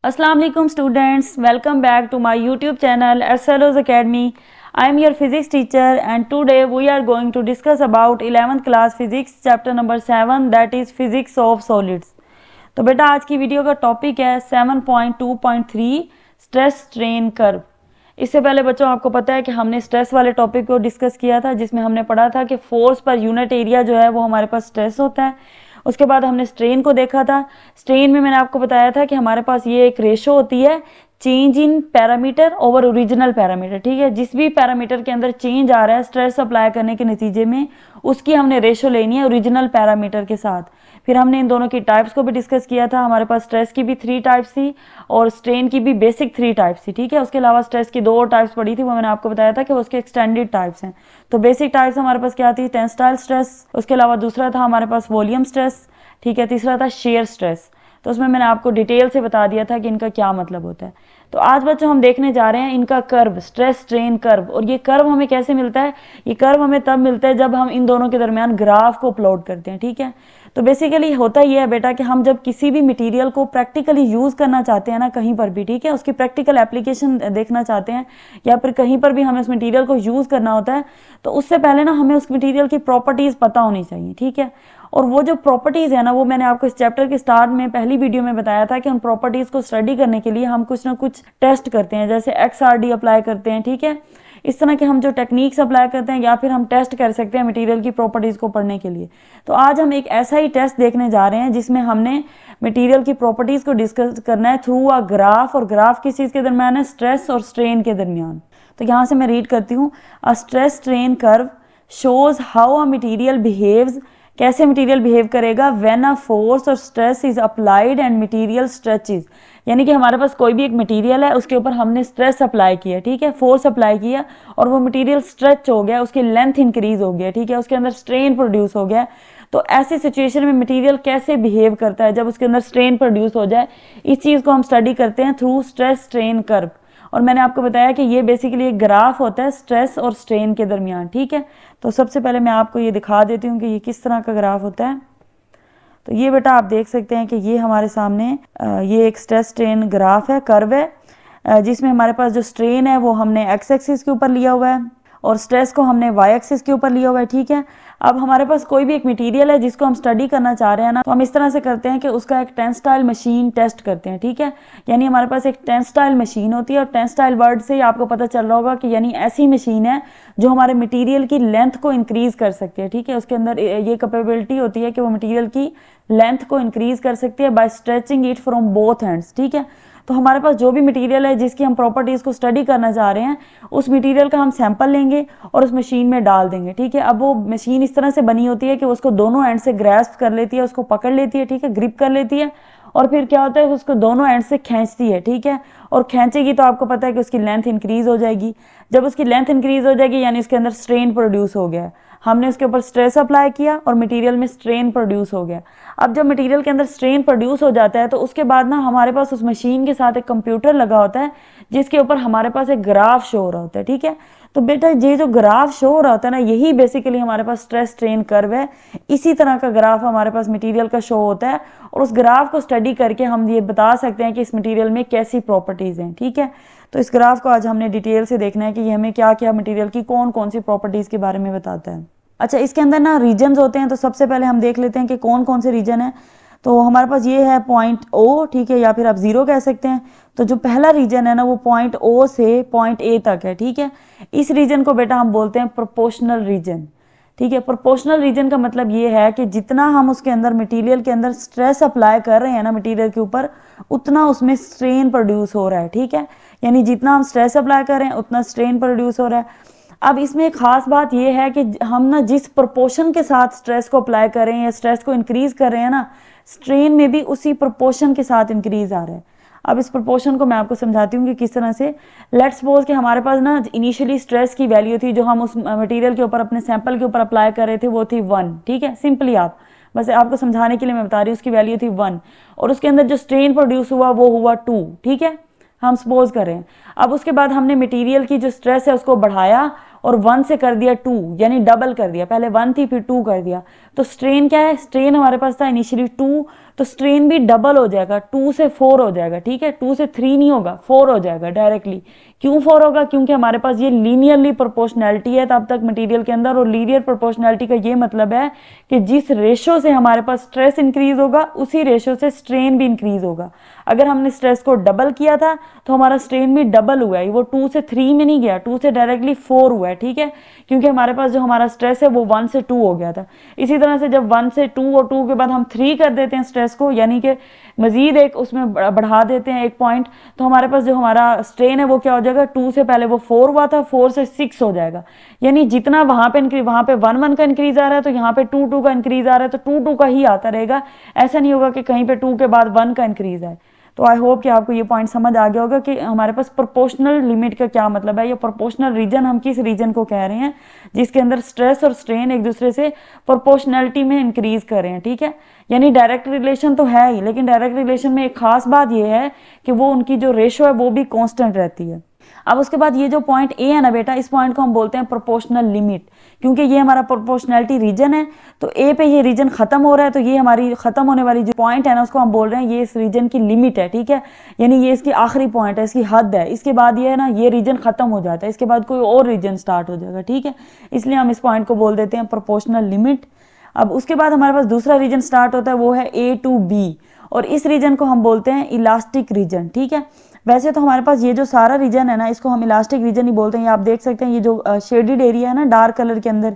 Assalamu alaikum students, welcome back to my YouTube channel SLO's Academy. I am your physics teacher and today we are going to discuss about 11th class physics chapter number 7 that is physics of solids. तो बेटा आज की video का topic है 7.2.3 stress strain curve. इससे पहले बच्चों आपको पता है कि हमने स्ट्रेस वाले टॉपिक को डिस्कस किया था जिसमें हमने पढ़ा था कि फोर्स पर यूनिट एरिया जो है वो हमारे पास स्ट्रेस होता है। उसके बाद हमने स्ट्रेन को देखा था। स्ट्रेन में मैंने आपको बताया था कि हमारे पास ये एक रेशो होती है change in parameter over original parameter. ठीक है, जिस भी पैरामीटर के अंदर चेंज आ रहा है स्ट्रेस अप्लाई करने के नतीजे में उसकी हमने रेशो लेनी है ओरिजिनल पैरामीटर के साथ। फिर हमने इन दोनों की टाइप्स को भी डिस्कस किया था। हमारे पास स्ट्रेस की भी 3 टाइप्स थी और स्ट्रेन की भी बेसिक 3 टाइप्स थी। ठीक है, उसके अलावा स्ट्रेस की 2 टाइप्स पड़ी थी, वो मैंने आपको बताया था कि उसके एक्सटेंडेड टाइप्स हैं। तो बेसिक टाइप्स हमारे पास क्या थी? टेंसाइल स्ट्रेस, उसके अलावा दूसरा था हमारे पास वॉल्यूम स्ट्रेस, ठीक है, तीसरा था शेयर स्ट्रेस। तो उसमें मैंने आपको डिटेल से बता दिया था कि इनका क्या मतलब होता है। तो आज बच्चों हम देखने जा रहे हैं इनका कर्व, स्ट्रेस स्ट्रेन कर्व। और ये कर्व हमें कैसे मिलता है? ये कर्व हमें तब मिलता है जब हम इन दोनों के दरमियान ग्राफ को प्लॉट करते हैं। ठीक है, तो बेसिकली होता ये है बेटा कि हम जब किसी भी मटेरियल को प्रैक्टिकली यूज करना चाहते हैं ना, कहीं पर भी, ठीक है, उसकी प्रैक्टिकल एप्लीकेशन देखना चाहते हैं या फिर कहीं पर भी हमें उस मटेरियल को यूज करना होता है, तो उससे पहले ना हमें उस मटेरियल की प्रॉपर्टीज पता होनी चाहिए। ठीक है, और वो जो प्रॉपर्टीज है ना, वो मैंने आपको इस चैप्टर के स्टार्ट में पहली वीडियो में बताया था कि उन प्रॉपर्टीज को स्टडी करने के लिए हम कुछ ना कुछ टेस्ट करते हैं, जैसे XRD अप्लाई करते हैं। ठीक है, इस तरह के हम जो टेक्निक्स अप्लाई करते हैं या फिर हम टेस्ट कर सकते हैं मटेरियल की प्रॉपर्टीज को पढ़ने के लिए। तो आज हम एक ऐसा ही टेस्ट देखने जा रहे हैं जिसमें हमने मटेरियल की प्रॉपर्टीज को डिस्कस करना है थ्रू अ ग्राफ। और ग्राफ किस चीज के दरमियान है? स्ट्रेस और स्ट्रेन के दरमियान। तो यहाँ से मैं रीड करती हूँ, a stress strain curve shows how a material behaves, कैसे मटेरियल बिहेव करेगा व्हेन अ फोर्स और stress is applied and material stretches. यानी कि हमारे पास कोई भी एक मटेरियल है, उसके ऊपर हमने स्ट्रेस अप्लाई किया, ठीक है, फोर्स अप्लाई किया और वो मटेरियल स्ट्रेच हो गया, उसकी लेंथ इंक्रीज हो गया, ठीक है, उसके अंदर स्ट्रेन प्रोड्यूस हो गया। तो ऐसी सिचुएशन में मटेरियल कैसे बिहेव करता है जब उसके अंदर स्ट्रेन प्रोड्यूस हो जाए, इस चीज को हम स्टडी करते हैं थ्रू स्ट्रेस स्ट्रेन कर्व। और मैंने आपको बताया कि ये बेसिकली एक ग्राफ होता है स्ट्रेस और स्ट्रेन के दरमियान। ठीक है, तो सबसे पहले मैं आपको ये दिखा देती हूँ कि ये किस तरह का ग्राफ होता है। तो ये बेटा आप देख सकते हैं कि ये हमारे सामने ये एक स्ट्रेस स्ट्रेन ग्राफ है, कर्व है, जिसमें हमारे पास जो स्ट्रेन है वो हमने एक्स एक्सिस के ऊपर लिया हुआ है और स्ट्रेस को हमने वाई एक्सिस के ऊपर लिया हुआ है। ठीक है, अब हमारे पास कोई भी एक मटेरियल है जिसको हम स्टडी करना चाह रहे हैं ना, तो हम इस तरह से करते हैं कि उसका एक टेंसाइल मशीन टेस्ट करते हैं। ठीक है, यानी हमारे पास एक टेंसाइल मशीन होती है और टेंसाइल वर्ड से ही आपको पता चल रहा होगा कि यानी ऐसी मशीन है जो हमारे मटेरियल की लेंथ को इंक्रीज कर सकती है। ठीक है, उसके अंदर ये कैपेबिलिटी होती है कि वो मटेरियल की लेंथ को इंक्रीज कर सकती है by stretching it from both hands. ठीक है, तो हमारे पास जो भी मटेरियल है जिसकी हम प्रॉपर्टीज को स्टडी करना चाह रहे हैं, उस मटेरियल का हम सैंपल लेंगे और उस मशीन में डाल देंगे। ठीक है, अब वो मशीन इस तरह से बनी होती है कि उसको दोनों एंड से ग्रैस्प कर लेती है, उसको पकड़ लेती है, ठीक है, ग्रिप कर लेती है और फिर क्या होता है उसको दोनों एंड से खींचती है। ठीक है, और खींचेगी तो आपको पता है कि उसकी लेंथ इंक्रीज हो जाएगी। जब उसकी लेंथ इंक्रीज हो जाएगी यानी उसके अंदर स्ट्रेन प्रोड्यूस हो गया, हमने उसके ऊपर स्ट्रेस अप्लाई किया और मटेरियल में स्ट्रेन प्रोड्यूस हो गया। अब जब मटेरियल के अंदर स्ट्रेन प्रोड्यूस हो जाता है तो उसके बाद ना हमारे पास उस मशीन के साथ एक कंप्यूटर लगा होता है जिसके ऊपर हमारे पास एक ग्राफ शो हो रहा होता है। ठीक है, तो बेटा ये जो ग्राफ शो हो रहा होता है ना, यही बेसिकली हमारे पास स्ट्रेस स्ट्रेन कर्व है। इसी तरह का ग्राफ हमारे पास मटेरियल का शो होता है और उस ग्राफ को स्टडी करके हम ये बता सकते हैं कि इस मटेरियल में कैसी प्रॉपर्टीज हैं। ठीक है, तो इस ग्राफ को आज हमने डिटेल से देखना है कि ये हमें क्या क्या मटेरियल की कौन कौन सी प्रॉपर्टीज के बारे में बताता है। अच्छा, इसके अंदर ना रीजन्स होते हैं, तो सबसे पहले हम देख लेते हैं कि कौन कौन से रीजन है। तो हमारे पास ये है पॉइंट O, ठीक है, या फिर आप 0 कह सकते हैं। तो जो पहला रीजन है ना वो पॉइंट O से पॉइंट A तक है। ठीक है, इस रीजन को बेटा हम बोलते हैं प्रोपोर्शनल रीजन। ठीक है, प्रोपोर्शनल रीजन का मतलब ये है कि जितना हम उसके अंदर मटेरियल के अंदर स्ट्रेस अप्लाई कर रहे हैं ना मटेरियल के ऊपर, उतना उसमें स्ट्रेन प्रोड्यूस हो रहा है। ठीक है, यानी जितना हम स्ट्रेस अप्लाई कर रहे हैं उतना स्ट्रेन प्रोड्यूस हो रहा है। अब इसमें एक खास बात यह है कि हम ना जिस प्रोपोर्शन के साथ स्ट्रेस को अप्लाई कर रहे हैं या स्ट्रेस को इंक्रीज कर रहे हैं ना, स्ट्रेन में भी उसी प्रोपोर्शन के साथ इंक्रीज आ रहा है। अब इस प्रोपोर्शन को मैं आपको समझाती हूँ कि किस तरह से। लेट्स सपोज कि हमारे पास ना इनिशियली स्ट्रेस की वैल्यू थी जो हम उस मटेरियल के ऊपर अपने सैंपल के ऊपर अप्लाई कर रहे थे, वो थी 1। ठीक है, सिंपली आप बस आपको समझाने के लिए मैं बता रही हूँ, उसकी वैल्यू थी 1 और उसके अंदर जो स्ट्रेन प्रोड्यूस हुआ वो हुआ 2। ठीक है, हम सपोज करें। अब उसके बाद हमने मटेरियल की जो स्ट्रेस है उसको बढ़ाया और 1 से कर दिया 2, यानी डबल कर दिया। पहले 1 थी फिर 2 कर दिया। तो स्ट्रेन क्या है? स्ट्रेन हमारे पास था इनिशियली 2, तो स्ट्रेन भी डबल हो जाएगा, 2 से 4 हो जाएगा, ठीक है, 2 से 3 नहीं होगा, 4 हो जाएगा डायरेक्टली। क्यों 4 होगा? क्योंकि हमारे पास ये लीनियरली प्रोपोर्शनैलिटी है तब तक मटेरियल के अंदर, और लीनियर प्रोपोर्शनैलिटी का ये मतलब है कि जिस रेशो से हमारे पास स्ट्रेस इंक्रीज होगा उसी रेशो से स्ट्रेन भी इंक्रीज होगा। अगर हमने स्ट्रेस को डबल किया था तो हमारा स्ट्रेन भी डबल हुआ है, वो 2 से 3 में नहीं गया, 2 से डायरेक्टली 4 हुआ है, ठीक है, क्योंकि हमारे पास जो हमारा स्ट्रेस है वो 1 से 2 हो गया था। इसी तरह से जब 1 से 2 और 2 के बाद हम 3 कर देते हैं स्ट्रेस को, यानी कि मजीद एक उसमें बढ़ा देते हैं एक पॉइंट, तो हमारे पास जो हमारा स्ट्रेन है वो क्या हो जाएगा, 2 से पहले वो 4 हुआ था, 4 से 6 हो जाएगा। यानी जितना वहां पे 1 का इंक्रीज आ रहा है तो यहाँ पे 2 का इंक्रीज आ रहा है, तो 2 का ही आता रहेगा। ऐसा नहीं होगा कि कहीं पे 2 के बाद 1 का इंक्रीज है। तो आई होप कि आपको ये पॉइंट समझ आ गया होगा कि हमारे पास प्रोपोर्शनल लिमिट का क्या मतलब है, या प्रोपोर्शनल रीजन हम किस रीजन को कह रहे हैं जिसके अंदर स्ट्रेस और स्ट्रेन एक दूसरे से प्रोपोर्शनैलिटी में इंक्रीज कर रहे हैं, ठीक है। यानी डायरेक्ट रिलेशन तो है ही, लेकिन डायरेक्ट रिलेशन में एक खास बात यह है कि वो उनकी जो रेशो है वो भी कांस्टेंट रहती है। अब उसके बाद ये जो पॉइंट ए है ना बेटा, इस पॉइंट को हम बोलते हैं प्रोपोर्शनल लिमिट, क्योंकि ये हमारा प्रोपोर्शनैलिटी रीजन है। तो ए पे ये रीजन खत्म हो रहा है, तो ये हमारी खत्म होने वाली जो पॉइंट है ना उसको हम बोल रहे हैं ये इस रीजन की लिमिट है, ठीक है। यानी ये इसकी आखिरी पॉइंट है, इसकी हद है, इसके बाद ये है ना ये रीजन खत्म हो जाता है, इसके बाद कोई और रीजन स्टार्ट हो जाएगा, ठीक है। इसलिए हम इस पॉइंट को बोल देते हैं प्रोपोर्शनल लिमिट। अब उसके बाद हमारे पास दूसरा रीजन स्टार्ट होता है, वो है ए टू बी, और इस रीजन को हम बोलते हैं इलास्टिक रीजन, ठीक है। वैसे तो हमारे पास ये जो सारा रीजन है ना इसको हम इलास्टिक रीजन ही बोलते हैं। ये आप देख सकते हैं ये जो शेडेड एरिया है ना डार्क कलर के अंदर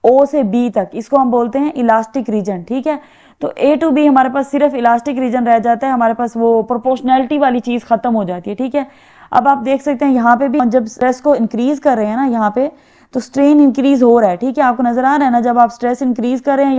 ओ से बी तक, इसको हम बोलते हैं इलास्टिक रीजन, ठीक है। तो ए टू बी हमारे पास सिर्फ इलास्टिक रीजन रह जाता है, हमारे पास वो प्रोपोर्शनैलिटी वाली चीज खत्म हो जाती है, ठीक है। अब आप देख सकते हैं यहाँ पे भी जब स्ट्रेस को इंक्रीज कर रहे हैं ना यहाँ पे, तो स्ट्रेन इंक्रीज हो रहा है, ठीक है, आपको नजर आ रहा है ना। जब आप स्ट्रेस इंक्रीज कर रहे हैं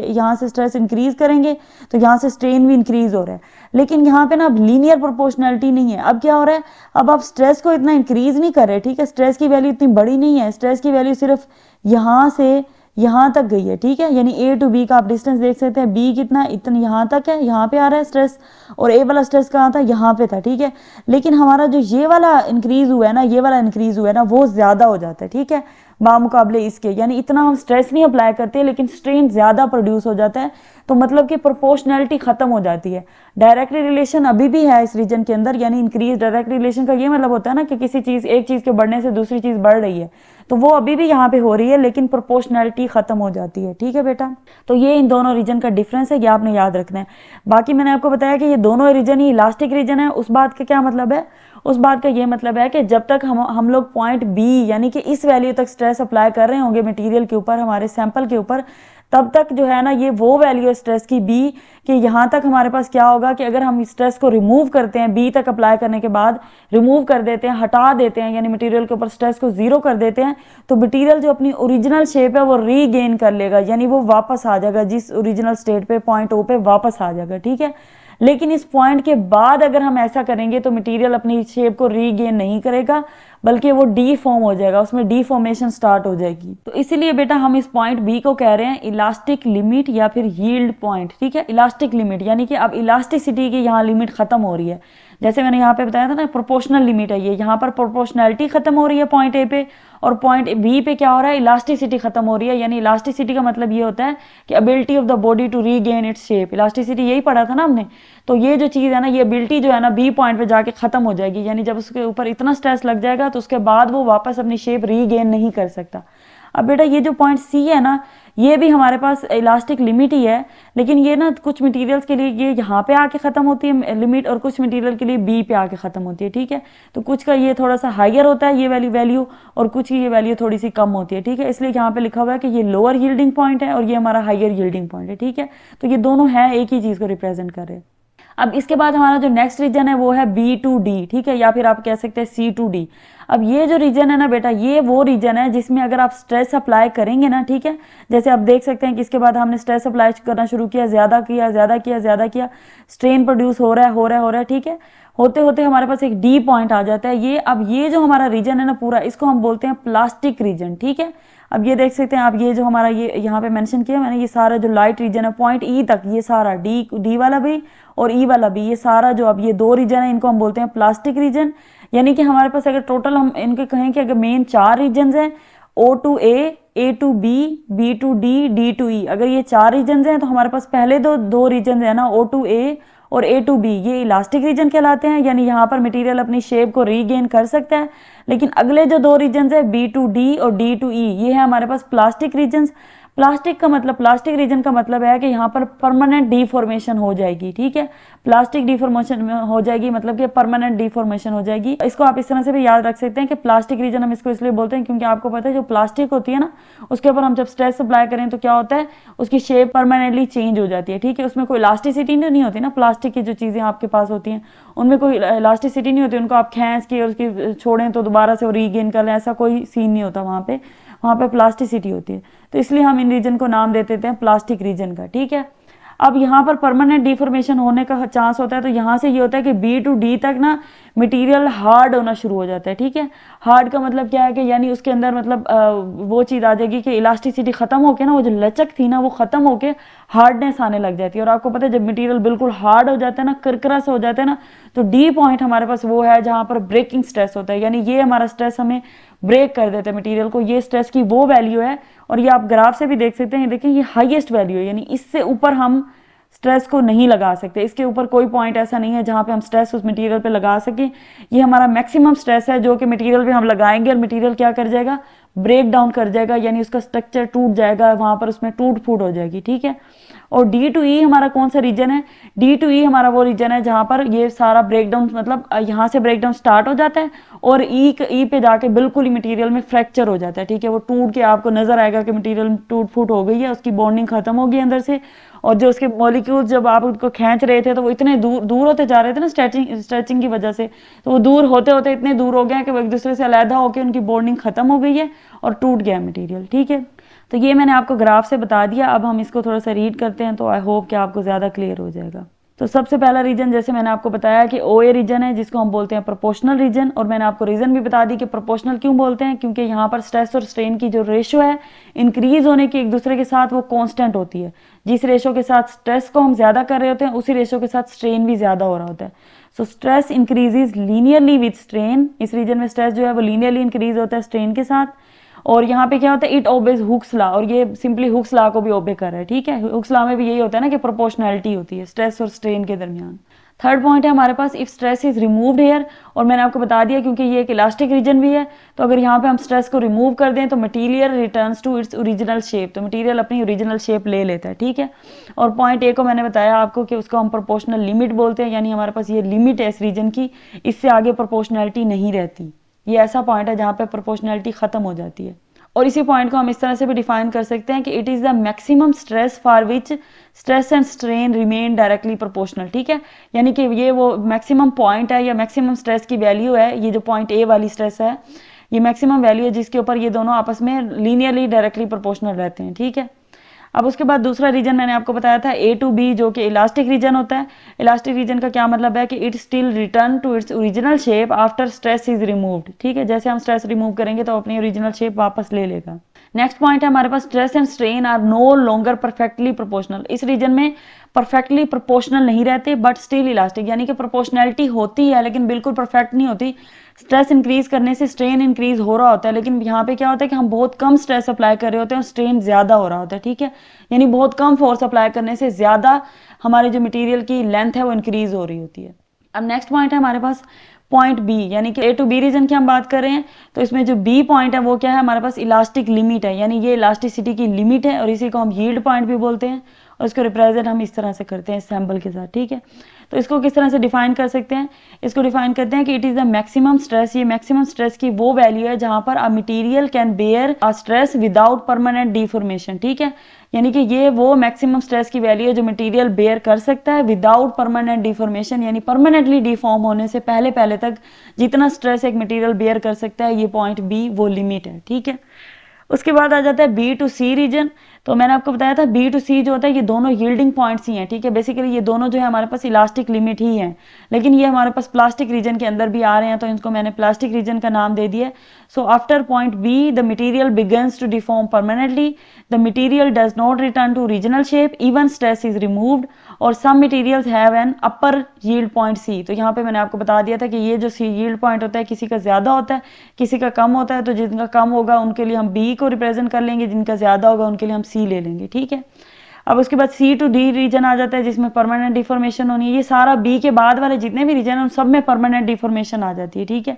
यहाँ से स्ट्रेस इंक्रीज करेंगे तो यहाँ से स्ट्रेन भी इंक्रीज हो रहा है। लेकिन यहाँ पे ना अब लीनियर प्रोपोर्शनैलिटी नहीं है। अब क्या हो रहा है, अब आप स्ट्रेस को इतना इंक्रीज नहीं कर रहे, ठीक है, स्ट्रेस की वैल्यू इतनी बड़ी नहीं है, स्ट्रेस की वैल्यू सिर्फ यहाँ से यहाँ तक गई है, ठीक है। यानी ए टू बी का आप डिस्टेंस देख सकते हैं, बी कितना इतना यहाँ तक है, यहाँ पे आ रहा है स्ट्रेस, और ए वाला स्ट्रेस कहाँ था, यहाँ पे था, ठीक है। लेकिन हमारा जो ये वाला इंक्रीज हुआ है ना, ये वाला इंक्रीज हुआ है ना, वो ज्यादा हो जाता है, ठीक है, बामुकाबले इसके। यानी इतना हम स्ट्रेस नहीं अप्लाई करते लेकिन स्ट्रेन ज्यादा प्रोड्यूस हो जाता है, तो मतलब कि प्रोपोर्शनैलिटी खत्म हो जाती है। डायरेक्ट रिलेशन अभी भी है इस रीजन के अंदर, यानी इंक्रीज डायरेक्ट रिलेशन का ये मतलब होता है ना कि किसी चीज एक चीज के बढ़ने से दूसरी चीज बढ़ रही है, तो वो अभी भी यहाँ पे हो रही है लेकिन प्रोपोर्शनैलिटी खत्म हो जाती है, ठीक है बेटा। तो ये इन दोनों रीजन का डिफरेंस है, ये आपने याद रखना है। बाकी मैंने आपको बताया कि ये दोनों रीजन ही इलास्टिक रीजन है। उस बात का क्या मतलब है, उस बात का ये मतलब है कि जब तक हम लोग पॉइंट बी यानी कि इस वैल्यू तक स्ट्रेस अप्लाई कर रहे होंगे मटेरियल के ऊपर, हमारे सैंपल के ऊपर, तब तक जो है ना ये वो वैल्यू है स्ट्रेस की बी, कि यहाँ तक हमारे पास क्या होगा कि अगर हम स्ट्रेस को रिमूव करते हैं बी तक अप्लाई करने के बाद, रिमूव कर देते हैं, हटा देते हैं, यानी मटेरियल के ऊपर स्ट्रेस को जीरो कर देते हैं, तो मटेरियल जो अपनी ओरिजिनल शेप है वो रीगेन कर लेगा, यानी वो वापस आ जाएगा जिस ओरिजिनल स्टेट पे पॉइंट ओ पे वापस आ जाएगा, ठीक है। लेकिन इस पॉइंट के बाद अगर हम ऐसा करेंगे तो मटेरियल अपनी शेप को रीगेन नहीं करेगा, बल्कि वो डीफॉर्म हो जाएगा, उसमें डीफॉर्मेशन स्टार्ट हो जाएगी। तो इसीलिए बेटा हम इस पॉइंट बी को कह रहे हैं इलास्टिक लिमिट या फिर यील्ड पॉइंट, ठीक है। इलास्टिक लिमिट यानी कि अब इलास्टिसिटी की यहाँ लिमिट खत्म हो रही है, जैसे मैंने यहाँ पे बताया था ना प्रोपोर्शनल लिमिट है ये, यहाँ पर प्रोपोर्शनैलिटी खत्म हो रही है पॉइंट ए पे, और पॉइंट बी पे क्या हो रहा है, इलास्टिसिटी खत्म हो रही है। यानी इलास्टिसिटी का मतलब ये होता है कि ability of the body to regain its shape, elasticity यही पढ़ा था ना हमने। तो ये जो चीज़ है ना, ये एबिलिटी जो है ना बी पॉइंट पे जाके खत्म हो जाएगी, यानी जब उसके ऊपर इतना स्ट्रेस लग जाएगा तो उसके बाद वो वापस अपनी शेप रीगेन नहीं कर सकता। अब बेटा ये जो पॉइंट सी है ना, ये भी हमारे पास इलास्टिक लिमिट ही है, लेकिन ये ना कुछ मटेरियल्स के लिए ये यहाँ पे आके ख़त्म होती है लिमिट, और कुछ मटेरियल के लिए बी पे आके ख़त्म होती है, ठीक है। तो कुछ का ये थोड़ा सा हाइयर होता है ये वाली वैल्यू, और कुछ की ये वैल्यू थोड़ी सी कम होती है, ठीक है। इसलिए यहाँ पे लिखा हुआ है कि ये लोअर यील्डिंग पॉइंट है और ये हमारा हाइयर यील्डिंग पॉइंट है, ठीक है। तो ये दोनों है एक ही चीज़ को रिप्रेजेंट कर रहे हैं। अब इसके बाद हमारा जो नेक्स्ट रीजन है वो है बी टू डी, ठीक है, या फिर आप कह सकते हैं सी टू डी। अब ये जो रीजन है ना बेटा, ये वो रीजन है जिसमें अगर आप स्ट्रेस अप्लाई करेंगे ना, ठीक है, जैसे आप देख सकते हैं कि इसके बाद हमने स्ट्रेस अप्लाई करना शुरू किया, ज्यादा किया ज्यादा किया ज्यादा किया, स्ट्रेन प्रोड्यूस हो रहा है हो रहा है हो रहा है, ठीक है। होते होते हमारे पास एक डी पॉइंट आ जाता है। ये अब ये जो हमारा रीजन है ना पूरा, इसको हम बोलते हैं प्लास्टिक रीजन, ठीक है। अब ये देख सकते हैं आप, ये जो हमारा ये यहाँ पे मेंशन किया मैंने, ये सारा जो लाइट रीजन है पॉइंट ई तक, ये सारा डी वाला भी और ई वाला भी, ये सारा जो अब ये दो रीजन है इनको हम बोलते हैं प्लास्टिक रीजन। यानी कि हमारे पास अगर टोटल हम इनके कहें कि अगर मेन 4 रीजन हैं O to A to B to D to E। अगर ये 4 रीजन हैं तो हमारे पास पहले दो रीजन है ना, O टू A और A टू B, ये इलास्टिक रीजन कहलाते हैं, यानी यहाँ पर मटेरियल अपनी शेप को रीगेन कर सकता है। लेकिन अगले जो 2 रीजन है B टू D और D टू E, ये है हमारे पास प्लास्टिक रीजन। प्लास्टिक रीजन का मतलब है कि यहाँ पर परमानेंट डिफॉर्मेशन हो जाएगी, ठीक है। प्लास्टिक डिफॉर्मेशन हो जाएगी मतलब कि परमानेंट डिफॉर्मेशन हो जाएगी। इसको आप इस तरह से भी याद रख सकते हैं कि प्लास्टिक रीजन हम इसको इसलिए बोलते हैं क्योंकि आपको पता है जो प्लास्टिक होती है ना, उसके ऊपर हम जब स्ट्रेस अप्लाई करें तो क्या होता है, उसकी शेप परमानेंटली चेंज हो जाती है, ठीक है। उसमें कोई इलास्टिसिटी नहीं होती ना, प्लास्टिक की जो चीज़ें आपके पास होती हैं उनमें कोई इलास्टिसिटी नहीं होती, उनको आप खींच के और उसकी छोड़ें तो दोबारा से वो रीगेन कर लें, ऐसा कोई सीन नहीं होता वहाँ पे प्लास्टिसिटी होती है। तो इसलिए हम इन रीजन को नाम देते हैं प्लास्टिक रीजन का, ठीक है। अब यहाँ पर परमानेंट डिफॉर्मेशन होने का चांस होता है, तो यहाँ से ये होता है कि B टू D तक ना मटेरियल हार्ड होना शुरू हो जाता है, ठीक है। हार्ड का मतलब क्या है कि यानी उसके अंदर मतलब वो चीज़ आ जाएगी कि इलास्टिसिटी खत्म होकर ना, वो जो लचक थी ना वो खत्म होकर हार्डनेस आने लग जाती है। और आपको पता है जब मटेरियल बिल्कुल हार्ड हो जाता है ना, करकरा सा हो जाता है ना, तो D पॉइंट हमारे पास वो है जहाँ पर ब्रेकिंग स्ट्रेस होता है, यानी ये हमारा स्ट्रेस हमें ब्रेक कर देता है मटेरियल को। ये स्ट्रेस की वो वैल्यू है, और ये आप ग्राफ से भी देख सकते हैं, देखिए ये हाईएस्ट वैल्यू है, यानी इससे ऊपर हम स्ट्रेस को नहीं लगा सकते। इसके ऊपर कोई पॉइंट ऐसा नहीं है जहाँ पे हम स्ट्रेस उस मटेरियल पे लगा सकें। ये हमारा मैक्सिमम स्ट्रेस है जो कि मटेरियल पे हम लगाएंगे और मटेरियल क्या कर जाएगा, ब्रेक डाउन कर जाएगा, यानी उसका स्ट्रक्चर टूट जाएगा, वहाँ पर उसमें टूट फूट हो जाएगी, ठीक है। और D टू E हमारा कौन सा रीजन है, D टू E हमारा वो रीजन है जहाँ पर ये सारा ब्रेकडाउन मतलब यहाँ से ब्रेकडाउन स्टार्ट हो जाता है और E पे जाके बिल्कुल ही मटेरियल में फ्रैक्चर हो जाता है, ठीक है। वो टूट के आपको नजर आएगा कि मटेरियल टूट फूट हो गई है, उसकी बॉन्डिंग खत्म हो गई अंदर से, और जो उसके मॉलिक्यूल जब आप उनको खींच रहे थे तो वो इतने दूर होते जा रहे थे ना स्ट्रेचिंग की वजह से, तो वो दूर होते होते इतने दूर हो गए कि वो एक दूसरे से अलहदा होकर उनकी बॉन्डिंग खत्म हो गई है और टूट गया मटेरियल, ठीक है। तो ये मैंने आपको ग्राफ से बता दिया। अब हम इसको थोड़ा सा रीड करते हैं तो आई होप कि आपको ज़्यादा क्लियर हो जाएगा। तो सबसे पहला रीजन जैसे मैंने आपको बताया कि OA रीजन है जिसको हम बोलते हैं प्रोपोर्शनल रीजन, और मैंने आपको रीजन भी बता दी कि प्रोपोर्शनल क्यों बोलते हैं, क्योंकि यहाँ पर स्ट्रेस और स्ट्रेन की जो रेशो है इंक्रीज होने की एक दूसरे के साथ वो कांस्टेंट होती है। जिस रेशो के साथ स्ट्रेस को हम ज़्यादा कर रहे होते हैं उसी रेशो के साथ स्ट्रेन भी ज़्यादा हो रहा होता है। So stress increases linearly with strain. इस रीजन में स्ट्रेस जो है वो लीनियरली इंक्रीज होता है स्ट्रेन के साथ। और यहाँ पे क्या होता है, इट ओबेज हुक्स लॉ, और ये सिंपली हुक्स लॉ को भी ओबे कर रहा है, ठीक है। हुक्स लॉ में भी यही होता है ना कि प्रोपोर्शनैलिटी होती है स्ट्रेस और स्ट्रेन के दरमियान। थर्ड पॉइंट है हमारे पास, if stress is removed here, और मैंने आपको बता दिया क्योंकि ये एक इलास्टिक रीजन भी है, तो अगर यहाँ पे हम स्ट्रेस को रिमूव कर दें तो material returns to its original shape, तो मटेरियल अपनी ओरिजिनल शेप ले लेता है, ठीक है। और पॉइंट ए को मैंने बताया आपको कि उसको हम प्रोपोर्शनल लिमिट बोलते हैं, यानी हमारे पास ये लिमिट है इस रीजन की, इससे आगे प्रोपोर्शनैलिटी नहीं रहती। ये ऐसा पॉइंट है जहाँ पे प्रोपोर्शनैलिटी खत्म हो जाती है। और इसी पॉइंट को हम इस तरह से भी डिफाइन कर सकते हैं कि it is the maximum stress for which stress and strain remain directly proportional, ठीक है। यानी कि ये वो मैक्सिमम पॉइंट है या मैक्सिमम स्ट्रेस की वैल्यू है, ये जो पॉइंट ए वाली स्ट्रेस है ये मैक्सिमम वैल्यू है जिसके ऊपर ये दोनों आपस में लीनियरली डायरेक्टली प्रोपोर्शनल रहते हैं, ठीक है। अब उसके बाद दूसरा रीजन मैंने आपको बताया था A टू B जो कि इलास्टिक रीजन होता है। इलास्टिक रीजन का क्या मतलब है कि it still return to its original shape after stress is removed, ठीक है। जैसे हम स्ट्रेस रिमूव करेंगे तो अपनी ओरिजिनल शेप वापस ले लेगा। नेक्स्ट पॉइंट है हमारे पास, stress and strain are no longer perfectly proportional. इस रीजन में परफेक्टली प्रोपोर्शनल नहीं रहते बट स्टिल इलास्टिक, यानी कि प्रोपोर्शनैलिटी होती है लेकिन बिल्कुल परफेक्ट नहीं होती। स्ट्रेस इंक्रीज करने से स्ट्रेन इंक्रीज हो रहा होता है, लेकिन यहाँ पे क्या होता है कि हम बहुत कम स्ट्रेस अप्लाई कर रहे होते हैं और स्ट्रेन ज्यादा हो रहा होता है, ठीक है। यानी बहुत कम फोर्स अप्लाई करने से ज्यादा हमारे जो मटेरियल की लेंथ है वो इंक्रीज हो रही होती है। अब नेक्स्ट पॉइंट है हमारे पास पॉइंट बी, यानी कि A टू B रीजन की हम बात कर रहे हैं, तो इसमें जो B पॉइंट है वो क्या है हमारे पास, इलास्टिक लिमिट है, यानी ये इलास्टिसिटी की लिमिट है और इसी को हम यील्ड पॉइंट भी बोलते हैं, और इसको रिप्रेजेंट हम इस तरह से करते हैं सैम्पल के साथ, ठीक है। तो इसको किस तरह से डिफाइन कर सकते हैं, इसको डिफाइन करते हैं कि it is the maximum stress. ये मैक्सिमम स्ट्रेस की वो वैल्यू है जहां पर a material can bear a stress without permanent deformation, ठीक है। यानी कि ये वो मैक्सिमम स्ट्रेस की वैल्यू है जो मटेरियल बेयर कर सकता है विदाउट परमानेंट डिफॉर्मेशन, यानी परमानेंटली डिफॉर्म होने से पहले पहले तक जितना स्ट्रेस एक मटेरियल बेयर कर सकता है, ये पॉइंट बी वो लिमिट है, ठीक है। उसके बाद आ जाता है B टू C रीजन। तो मैंने आपको बताया था B टू C जो होता है ये दोनों यील्डिंग पॉइंट्स ही हैं, ठीक है। बेसिकली ये दोनों जो है हमारे पास इलास्टिक लिमिट ही है, लेकिन ये हमारे पास प्लास्टिक रीजन के अंदर भी आ रहे हैं, तो इनको मैंने प्लास्टिक रीजन का नाम दे दिया। So after point B the material begins to deform permanently, the material does not return to original shape even stress is removed, और some materials have an upper yield point C. तो यहाँ पे मैंने आपको बता दिया था कि ये जो सी यील्ड पॉइंट होता है किसी का ज़्यादा होता है, किसी का कम होता है। तो जिनका कम होगा उनके लिए हम बी को रिप्रेजेंट कर लेंगे, जिनका ज़्यादा होगा उनके लिए हम सी ले लेंगे, ठीक है। अब उसके बाद सी टू डी रीजन आ जाता है जिसमें परमानेंट डिफॉर्मेशन होनी है। ये सारा बी के बाद वाले जितने भी रीजन हैं उन सब में परमानेंट डिफॉर्मेशन आ जाती है, ठीक है।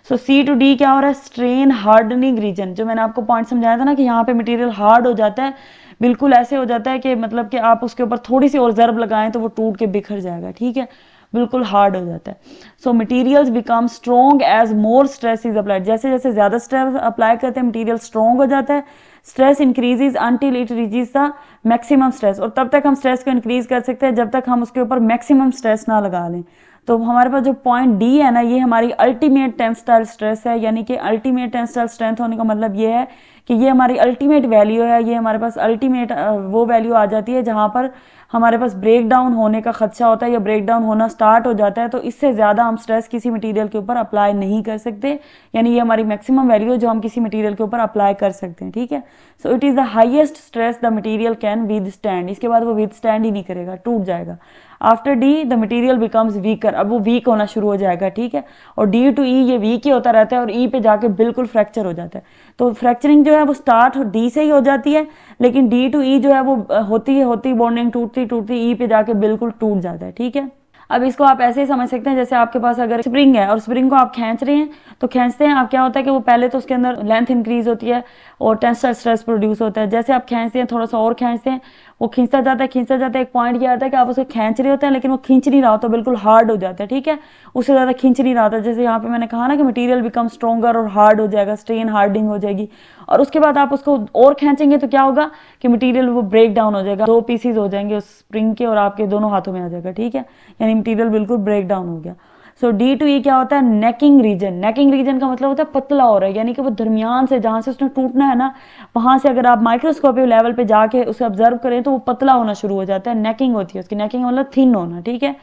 सो सी टू डी क्या हो रहा है, स्ट्रेन हार्डनिंग रीजन। जो मैंने आपको पॉइंट समझाया था ना कि यहाँ पे मटेरियल हार्ड हो जाता है, बिल्कुल ऐसे हो जाता है कि मतलब कि आप उसके ऊपर थोड़ी सी और ज़रब लगाएं तो वो टूट के बिखर जाएगा, ठीक है, बिल्कुल हार्ड हो जाता है। So materials become strong as more stress is applied. जैसे जैसे ज़्यादा स्ट्रेस अप्लाई करते हैं मटेरियल स्ट्रॉन्ग हो जाता है। Stress increases until it reaches the maximum stress. और तब तक हम स्ट्रेस को इंक्रीज कर सकते हैं जब तक हम उसके ऊपर मैक्सिमम स्ट्रेस ना लगा लें। तो हमारे पास जो पॉइंट डी है ना, ये हमारी अल्टीमेट टेंसाइल स्ट्रेस है, यानी कि अल्टीमेट टेंसाइल स्ट्रेंथ होने का मतलब ये है कि ये हमारी अल्टीमेट वैल्यू है। ये हमारे पास अल्टीमेट वो वैल्यू आ जाती है जहाँ पर हमारे पास ब्रेक डाउन होने का खदशा होता है या ब्रेक डाउन होना स्टार्ट हो जाता है। तो इससे ज़्यादा हम स्ट्रेस किसी मटेरियल के ऊपर अप्लाई नहीं कर सकते, यानी ये हमारी मैक्सिमम वैल्यू है जो हम किसी मटेरियल के ऊपर अप्लाई कर सकते हैं, ठीक है। So it is the highest stress the material can withstand. इसके बाद वो विदस्टैंड ही नहीं करेगा, टूट जाएगा। After D the material becomes weaker. अब वो वीक होना शुरू हो जाएगा, ठीक है। और डी टू ई ये वीक ही होता रहता है और ई पे जाके बिल्कुल फ्रैक्चर हो जाता है। तो फ्रैक्चरिंग जो है वो स्टार्ट डी से ही हो जाती है, लेकिन डी टू ई जो है वो होती बॉन्डिंग टूटती टूटती ई पे जाके बिल्कुल टूट जाता है, ठीक है। अब इसको आप ऐसे ही समझ सकते हैं जैसे आपके पास अगर स्प्रिंग है और स्प्रिंग को आप खींच रहे हैं, तो खींचते हैं आप क्या होता है कि वो पहले तो उसके अंदर लेंथ इंक्रीज होती है और टेंसाइल स्ट्रेस प्रोड्यूस होता है। जैसे आप खींचते हैं, थोड़ा सा और खींचते हैं, वो खींचता जाता है। एक पॉइंट क्या आता है कि आप उसे खींच रहे होते हैं लेकिन वो खींच नहीं रहा होता, बिल्कुल हार्ड हो जाता है, ठीक है, उससे ज़्यादा खींच नहीं रहा था। जैसे यहाँ पे मैंने कहा ना कि मटेरियल बिकम स्ट्रॉन्गर और हार्ड हो जाएगा, स्ट्रेन हार्डिंग हो जाएगी। और उसके बाद आप उसको और खींचेंगे तो क्या होगा कि मटेरियल वो ब्रेक डाउन हो जाएगा, 2 पीसीज हो जाएंगे उस स्प्रिंग के और आपके दोनों हाथों में आ जाएगा, ठीक है, यानी मटेरियल बिल्कुल ब्रेक डाउन हो गया। सो डी टू ई क्या होता है, नेकिंग रीजन। नेकिंग रीजन का मतलब होता है पतला हो रहा है, यानी कि वो दरमियान से जहाँ से उसने टूटना है ना, वहाँ से अगर आप माइक्रोस्कोपिक लेवल पे जाके उसे ऑब्जर्व करें तो वो पतला होना शुरू हो जाता है। नेकिंग होती है उसकी, नेकिंग मतलब थिन होना, ठीक है।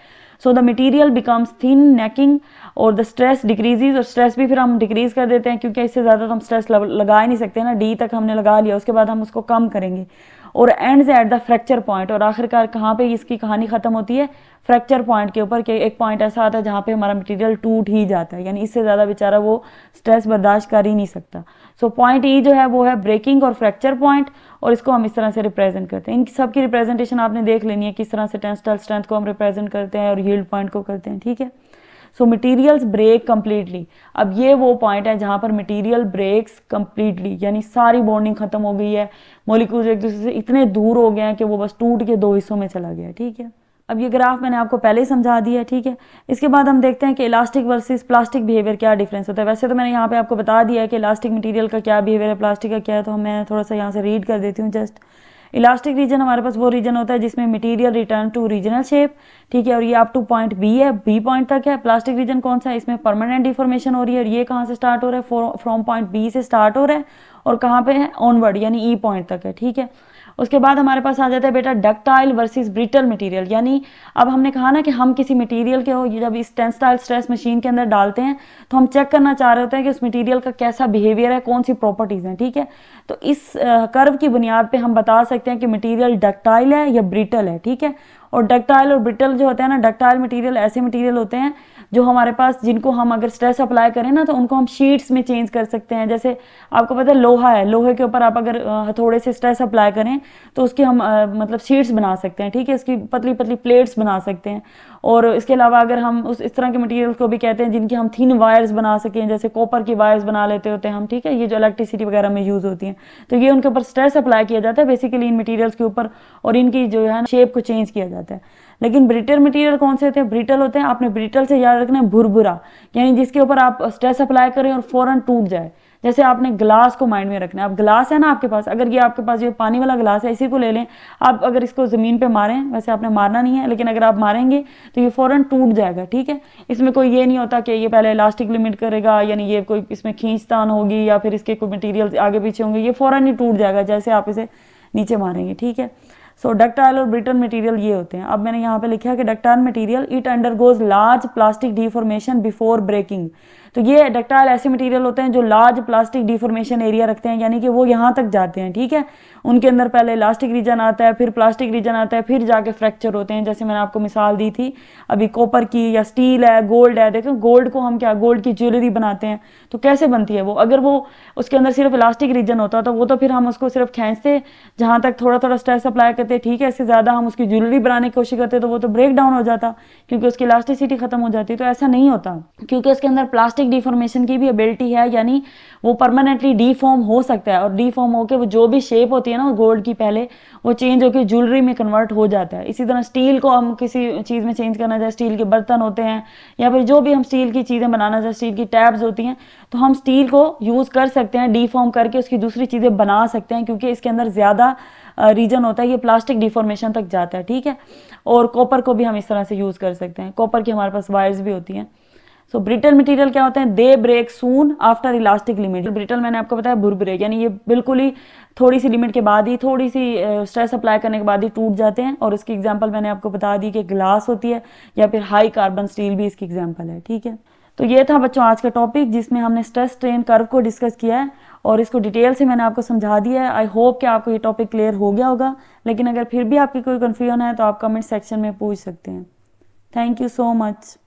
So the material becomes thin, necking, और द स्ट्रेस डिक्रीजेज। और स्ट्रेस भी फिर हम डिक्रीज कर देते हैं क्योंकि इससे ज़्यादा तो हम स्ट्रेस लगा ही नहीं सकते ना, डी तक हमने लगा लिया, उसके बाद हम उसको कम करेंगे। और ends at the fracture point. और आखिरकार कहाँ पे इसकी कहानी खत्म होती है, फ्रैक्चर पॉइंट के ऊपर। कि एक पॉइंट ऐसा आता है जहाँ पे हमारा मटेरियल टूट ही जाता है, यानी इससे ज़्यादा बेचारा वो स्ट्रेस बर्दाश्त कर ही नहीं सकता। सो पॉइंट ई जो है वो है ब्रेकिंग और फ्रैक्चर पॉइंट, और इसको हम इस तरह से रिप्रेजेंट करते हैं। इन सब की रिप्रेजेंटेशन आपने देख लेनी है, किस तरह से टेंसाइल स्ट्रेंथ को हम रिप्रेजेंट करते हैं और यील्ड पॉइंट को करते हैं, ठीक है। So materials break completely. अब ये वो पॉइंट है जहाँ पर मटेरियल ब्रेक्स कंप्लीटली, यानी सारी बॉन्डिंग खत्म हो गई है, मॉलिक्यूल्स एक दूसरे से इतने दूर हो गए हैं कि वो बस टूट के 2 हिस्सों में चला गया, ठीक है। अब ये ग्राफ मैंने आपको पहले ही समझा दिया है, ठीक है। इसके बाद हम देखते हैं कि इलास्टिक वर्सेस प्लास्टिक बिहेवियर क्या डिफरेंस होता है। वैसे तो मैंने यहाँ पे आपको बता दिया है कि इलास्टिक मटेरियल का क्या बिहेवियर है, प्लास्टिक का क्या है, तो मैं थोड़ा सा यहाँ से रीड कर देती हूँ जस्ट। इलास्टिक रीजन हमारे पास वो रीजन होता है जिसमें material return to original shape, ठीक है, और ये अप टू पॉइंट बी है, बी पॉइंट तक है। प्लास्टिक रीजन कौन सा है, इसमें परमानेंट डिफॉर्मेशन हो रही है, और ये कहाँ से स्टार्ट हो रहा है, फ्रॉम पॉइंट बी से स्टार्ट हो रहा है और कहाँ पे है, ऑनवर्ड, यानी ई पॉइंट तक है, ठीक है। उसके बाद हमारे पास आ जाता है बेटा डक्टाइल वर्सेस ब्रिटल मटेरियल। यानी अब हमने कहा ना कि हम किसी मटेरियल के हो जब इस टेंसाइल स्ट्रेस मशीन के अंदर डालते हैं तो हम चेक करना चाह रहे होते हैं कि उस मटेरियल का कैसा बिहेवियर है, कौन सी प्रॉपर्टीज़ हैं, ठीक है। तो इस कर्व की बुनियाद पे हम बता सकते हैं कि मटेरियल डक्टाइल है या ब्रिटल है, ठीक है। और डक्टाइल और ब्रिटल जो होते हैं ना, डक्टाइल मटेरियल ऐसे मटेरियल होते हैं जो हमारे पास, जिनको हम अगर स्ट्रेस अप्लाई करें ना तो उनको हम शीट्स में चेंज कर सकते हैं। जैसे आपको पता है लोहा है, लोहे के ऊपर आप अगर हथौड़े से स्ट्रेस अप्लाई करें तो उसकी हम मतलब शीट्स बना सकते हैं, ठीक है, इसकी पतली पतली प्लेट्स बना सकते हैं। और इसके अलावा अगर हम इस तरह के मटेरियल को भी कहते हैं जिनकी हम थिन वायर्स बना सकें, जैसे कॉपर की वायर्स बना लेते होते हैं हम, ठीक है, ये जो इलेक्ट्रिसिटी वगैरह में यूज़ होती हैं, तो ये उनके ऊपर स्ट्रेस अप्लाई किया जाता है बेसिकली इन मटेरियल्स के ऊपर, और इनकी जो है शेप को चेंज किया जाता है। लेकिन ब्रिटल मटेरियल कौन से होते हैं, ब्रिटल होते हैं, आपने ब्रिटल से याद रखना है भुरभुरा, यानी जिसके ऊपर आप स्ट्रेस अप्लाई करें और फौरन टूट जाए। जैसे आपने ग्लास को माइंड में रखना है, अब ग्लास है ना आपके पास, अगर ये आपके पास जो पानी वाला ग्लास है इसी को ले लें, आप अगर इसको ज़मीन पे मारें, वैसे आपने मारना नहीं है, लेकिन अगर आप मारेंगे तो ये फ़ौरन टूट जाएगा, ठीक है। इसमें कोई ये नहीं होता कि ये पहले इलास्टिक लिमिट करेगा, यानी ये कोई इसमें खींचतान होगी या फिर इसके कोई मटीरियल आगे पीछे होंगे, ये फ़ौरन ही टूट जाएगा जैसे आप इसे नीचे मारेंगे, ठीक है। सो डक्टाइल और ब्रिटल मटेरियल ये होते हैं। अब मैंने यहाँ पे लिखा है कि ductile material it undergoes large plastic deformation before breaking. तो ये डक्टाइल ऐसे मटेरियल होते हैं जो लार्ज प्लास्टिक डिफॉर्मेशन एरिया रखते हैं, यानी कि वो यहाँ तक जाते हैं, ठीक है। उनके अंदर पहले इलास्टिक रीजन आता है, फिर प्लास्टिक रीजन आता है, फिर जाके फ्रैक्चर होते हैं। जैसे मैंने आपको मिसाल दी थी अभी कॉपर की, या स्टील है, गोल्ड है। देखो गोल्ड को हम क्या, गोल्ड की ज्वेलरी बनाते हैं, तो कैसे बनती है वो? अगर वो उसके अंदर सिर्फ इलास्टिक रीजन होता तो वो तो फिर हम उसको सिर्फ खींचते, जहाँ तक थोड़ा थोड़ा स्ट्रेस अप्लाई करते, ठीक है। इससे ज़्यादा हम उसकी ज्वेलरी बनाने की कोशिश करते तो वो तो ब्रेक डाउन हो जाता, क्योंकि उसकी इलास्टिसिटी खत्म हो जाती। तो ऐसा नहीं होता, क्योंकि उसके अंदर प्लास्टिक डिफॉर्मेशन की भी एबिलिटी है, यानी वो परमानेंटली डीफॉर्म हो सकता है, और डीफॉर्म होकर वो जो भी शेप होती है ना गोल्ड की पहले, वो चेंज होकर ज्वेलरी में कन्वर्ट हो जाता है। इसी तरह स्टील को हम किसी चीज़ में चेंज करना चाहे, स्टील के बर्तन होते हैं, या फिर जो भी हम स्टील की चीज़ें बनाना चाहे, स्टील की टैब्स होती हैं, तो हम स्टील को यूज़ कर सकते हैं, डीफॉर्म करके उसकी दूसरी चीज़ें बना सकते हैं, क्योंकि इसके अंदर ज़्यादा रीजन होता है, ये प्लास्टिक डिफॉर्मेशन तक जाता है, ठीक है। और कॉपर को भी हम इस तरह से यूज़ कर सकते हैं, कॉपर की हमारे पास वायर्स भी होती हैं। सो ब्रिटल मटेरियल क्या होते हैं? They break soon after elastic limit. Brittle मैंने आपको बताया बुर ब्रेक, यानी ये बिल्कुल ही थोड़ी सी लिमिट के बाद ही, थोड़ी सी स्ट्रेस अप्लाई करने के बाद ही टूट जाते हैं। और इसकी एग्जांपल मैंने आपको बता दी कि ग्लास होती है, या फिर हाई कार्बन स्टील भी इसकी एग्जांपल है, ठीक है। तो ये था बच्चों आज का टॉपिक, जिसमें हमने स्ट्रेस स्ट्रेन कर्व को डिस्कस किया है, और इसको डिटेल से मैंने आपको समझा दिया है। आई होप कि आपको ये टॉपिक क्लियर हो गया होगा, लेकिन अगर फिर भी आपकी कोई कन्फ्यूजन है तो आप कमेंट सेक्शन में पूछ सकते हैं। Thank you so much.